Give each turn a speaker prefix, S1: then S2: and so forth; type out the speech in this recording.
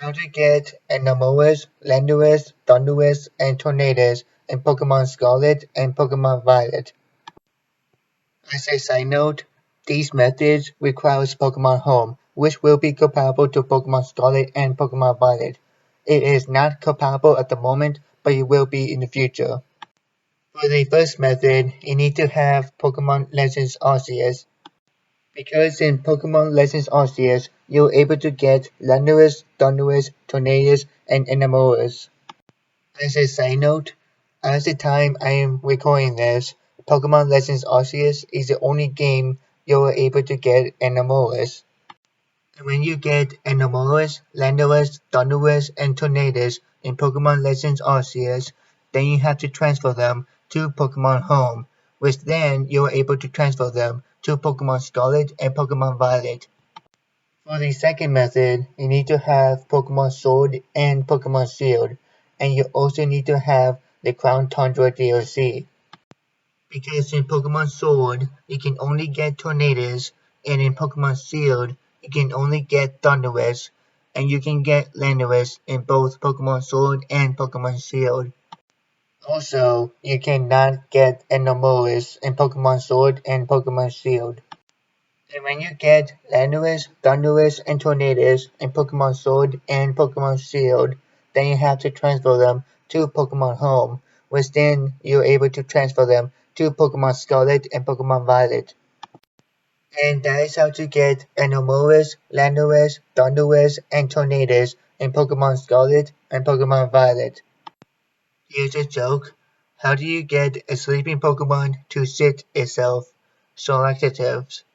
S1: How to get Enamorus, Landorus, Thundurus, and Tornadus in Pokemon Scarlet and Pokemon Violet. As a side note, these methods requires Pokemon Home, which will be compatible to Pokemon Scarlet and Pokemon Violet. It is not compatible at the moment, but it will be in the future. For the first method, you need to have Pokemon Legends Arceus. Because in Pokemon Legends Arceus, you're able to get Landorus, Thundurus, Tornadus, and Enamorus. As a side note, at the time I am recording this, Pokemon Legends Arceus is the only game you're able to get Enamorus. And when you get Enamorus, Landorus, Thundurus, and Tornadus in Pokemon Legends Arceus, then you have to transfer them to Pokemon Home, which then you're able to transfer them to Pokemon Scarlet and Pokemon Violet. For the second method, you need to have Pokemon Sword and Pokemon Shield, and you also need to have the Crown Tundra DLC. Because in Pokemon Sword, you can only get Tornadus, and in Pokemon Shield, you can only get Thundurus, and you can get Landorus in both Pokemon Sword and Pokemon Shield. Also, you cannot get Enamorus in Pokemon Sword and Pokemon Shield. And when you get Landorus, Thundurus, and Tornadus in Pokemon Sword and Pokemon Shield, then you have to transfer them to Pokemon Home, which then you're able to transfer them to Pokemon Scarlet and Pokemon Violet. And that is how to get Enamorus, Landorus, Thundurus, and Tornadus in Pokemon Scarlet and Pokemon Violet. Here's a joke. How do you get a sleeping Pokemon to sit itself? Selectatives.